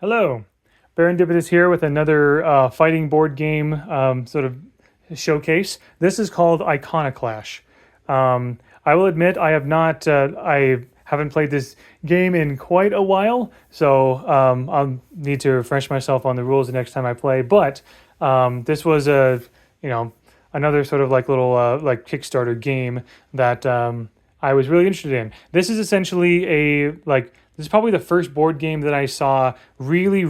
Hello, Serendipitous here with another fighting board game sort of showcase. This is called Iconoclash. I will admit I haven't played this game in quite a while, so I'll need to refresh myself on the rules the next time I play. But this was you know another sort of like little like Kickstarter game that I was really interested in. This is essentially this is probably the first board game that I saw really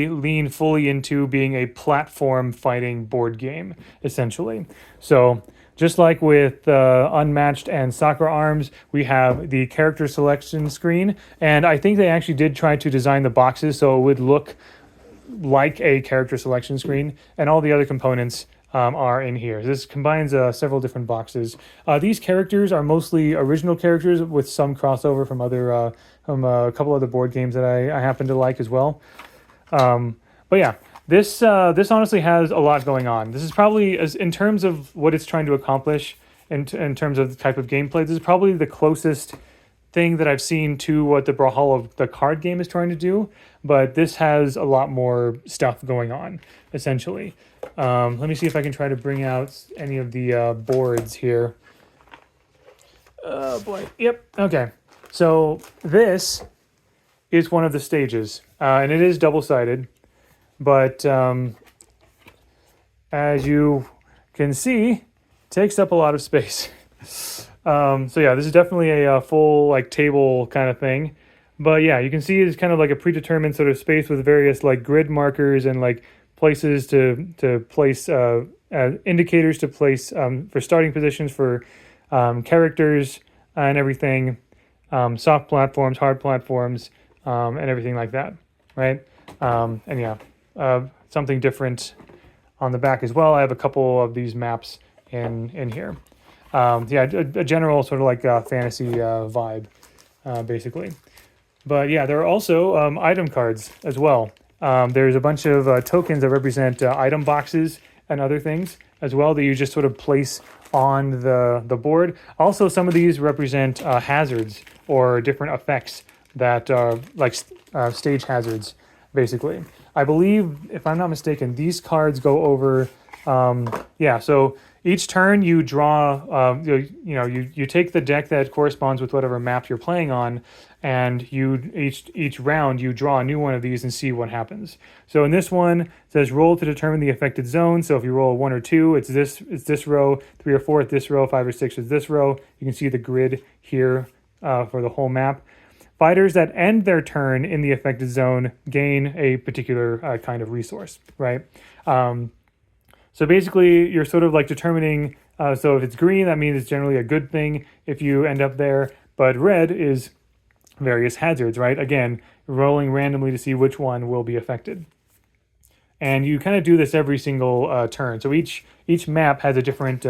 lean fully into being a platform fighting board game, essentially. So, just like with Unmatched and Soccer Arms, we have the character selection screen, and I think they actually did try to design the boxes so it would look like a character selection screen, and all the other components are in here. This combines several different boxes. These characters are mostly original characters with some crossover from a couple other board games that I happen to like as well. But yeah, this honestly has a lot going on. This is probably, as in terms of what it's trying to accomplish, in terms of the type of gameplay, this is probably the closest thing that I've seen to what the Brawlhalla, the card game, is trying to do, but this has a lot more stuff going on, essentially. Let me see if I can try to bring out any of the boards here. Oh boy, yep, okay. So this is one of the stages, and it is double-sided, but as you can see, it takes up a lot of space. So yeah, this is definitely a full like table kind of thing. But yeah, you can see it's kind of like a predetermined sort of space with various like grid markers and like places to place indicators to place for starting positions for characters and everything, soft platforms, hard platforms, and everything like that, right? And yeah, something different on the back as well. I have a couple of these maps in here. Yeah, a general sort of like fantasy vibe, basically. But yeah, there are also item cards as well. There's a bunch of tokens that represent item boxes and other things as well that you just sort of place on the board. Also, some of these represent hazards or different effects that are like stage hazards, basically. I believe, if I'm not mistaken, these cards go over, yeah, so each turn you draw, you take the deck that corresponds with whatever map you're playing on, and each round you draw a new one of these and see what happens. So in this one, it says roll to determine the affected zone. So if you roll a 1 or 2, it's this row, 3 or 4 it's this row, 5 or 6 is this row. You can see the grid here for the whole map. Fighters that end their turn in the affected zone gain a particular kind of resource, right? So basically, you're sort of like determining, so if it's green, that means it's generally a good thing if you end up there, but red is various hazards, right? Again, rolling randomly to see which one will be affected. And you kind of do this every single turn. So each map has a different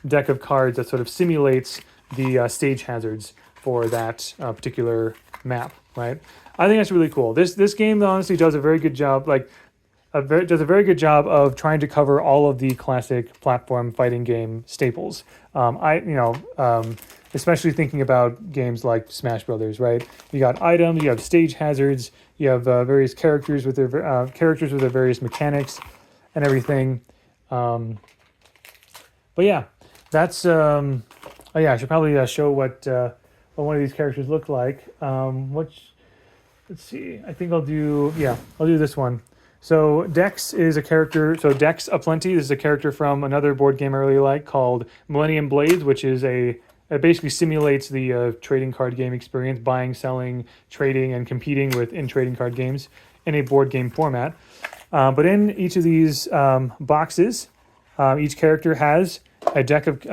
deck of cards that sort of simulates the stage hazards for that particular map, right? I think that's really cool. This game honestly does a very good job, does a very good job of trying to cover all of the classic platform fighting game staples. Especially thinking about games like Smash Brothers, right? You got items, you have stage hazards, you have various characters with their various mechanics and everything. But yeah, that's oh yeah, I should probably show what one of these characters look like. Let's see. I think I'll do this one. So Dex is a character. So Dex Aplenty, this is a character from another board game I really like called Millennium Blades, which is it basically simulates the trading card game experience, buying, selling, trading, and competing in trading card games in a board game format. But in each of these boxes, each character has a deck of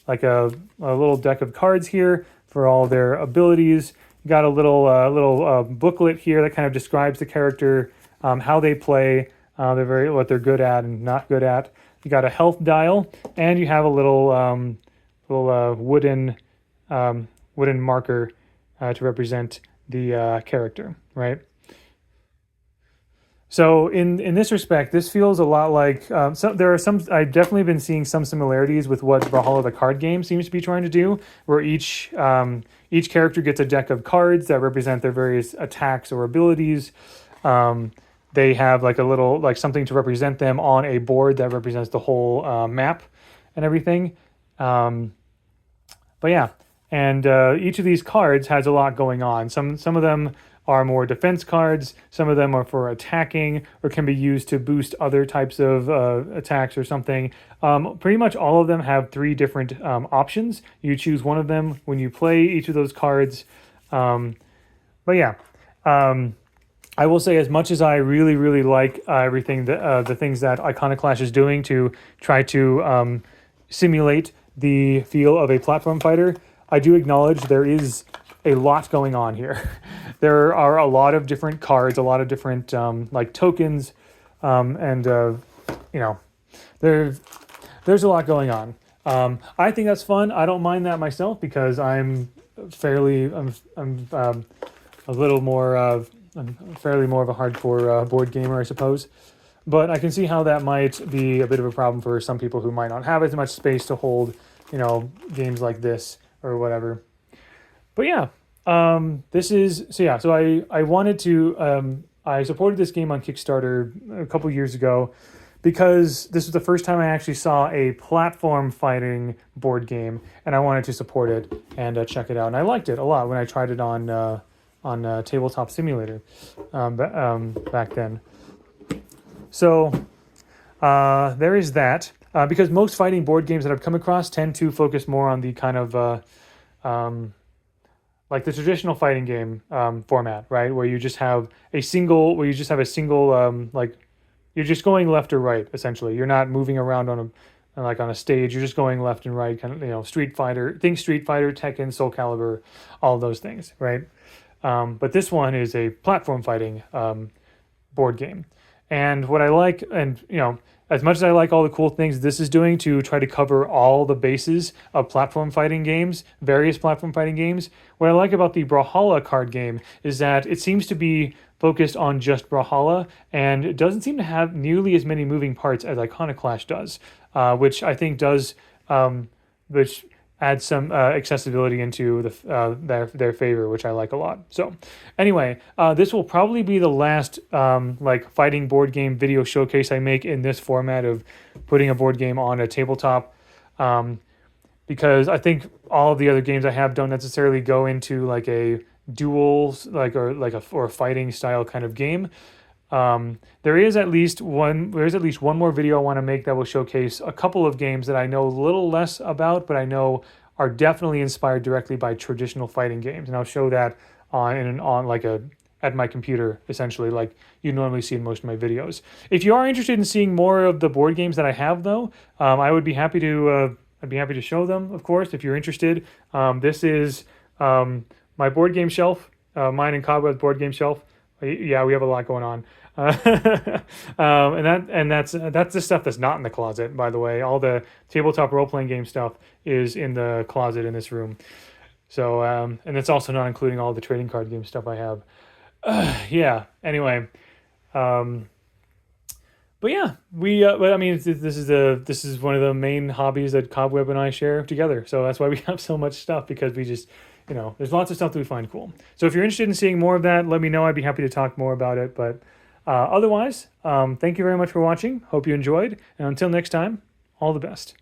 like a little deck of cards here for all their abilities. You got a little booklet here that kind of describes the character. How they play, what they're good at and not good at. You got a health dial, and you have a little wooden marker to represent the character, right? So in this respect, this feels a lot like I've definitely been seeing some similarities with what Brawlhalla the card game seems to be trying to do, where each character gets a deck of cards that represent their various attacks or abilities. They have like a little, like something to represent them on a board that represents the whole map and everything. Um, but yeah, and each of these cards has a lot going on. Some of them are more defense cards. Some of them are for attacking or can be used to boost other types of attacks or something. Pretty much all of them have three different options. You choose one of them when you play each of those cards. But yeah, I will say, as much as I really, really like everything that the things that Iconoclash is doing to try to simulate the feel of a platform fighter, I do acknowledge there is a lot going on here. There are a lot of different cards, a lot of different like tokens, and you know, there's a lot going on. I think that's fun. I don't mind that myself because I'm a little more I'm fairly more of a hardcore board gamer, I suppose. But I can see how that might be a bit of a problem for some people who might not have as much space to hold, games like this or whatever. But yeah, this is so yeah. So I wanted to I supported this game on Kickstarter a couple years ago because this was the first time I actually saw a platform fighting board game, and I wanted to support it and check it out. And I liked it a lot when I tried it on Tabletop Simulator back then. So there is that. Because most fighting board games that I've come across tend to focus more on the kind of like the traditional fighting game format, right? Where you just have a single, like you're just going left or right. Essentially, you're not moving around on a stage. You're just going left and right. Kind of Street Fighter, Tekken, Soul Calibur, all of those things, right? But this one is a platform fighting board game, and what I like, and as much as I like all the cool things this is doing to try to cover all the bases of platform fighting games, various platform fighting games, what I like about the Brawlhalla card game is that it seems to be focused on just Brawlhalla, and it doesn't seem to have nearly as many moving parts as Iconoclash does, which I think does, which adds some accessibility into their favor, which I like a lot. So anyway, this will probably be the last like fighting board game video showcase I make in this format of putting a board game on a tabletop, because I think all of the other games I have don't necessarily go into like a duels or a fighting style kind of game. There is at least one more video I want to make that will showcase a couple of games that I know a little less about, but I know are definitely inspired directly by traditional fighting games, and I'll show that at my computer, essentially, like you normally see in most of my videos. If you are interested in seeing more of the board games that I have, though, I would be happy to. I'd be happy to show them, of course, if you're interested. This is my board game shelf, mine and Cobweb's board game shelf. Yeah, we have a lot going on. And that's the stuff that's not in the closet, by the way. All the tabletop role-playing game stuff is in the closet in this room. So, and it's also not including all the trading card game stuff I have. Yeah, anyway. But yeah, but I mean, this is one of the main hobbies that Cobweb and I share together. So that's why we have so much stuff, because we just, there's lots of stuff that we find cool. So if you're interested in seeing more of that, let me know. I'd be happy to talk more about it. But otherwise, thank you very much for watching. Hope you enjoyed. And until next time, all the best.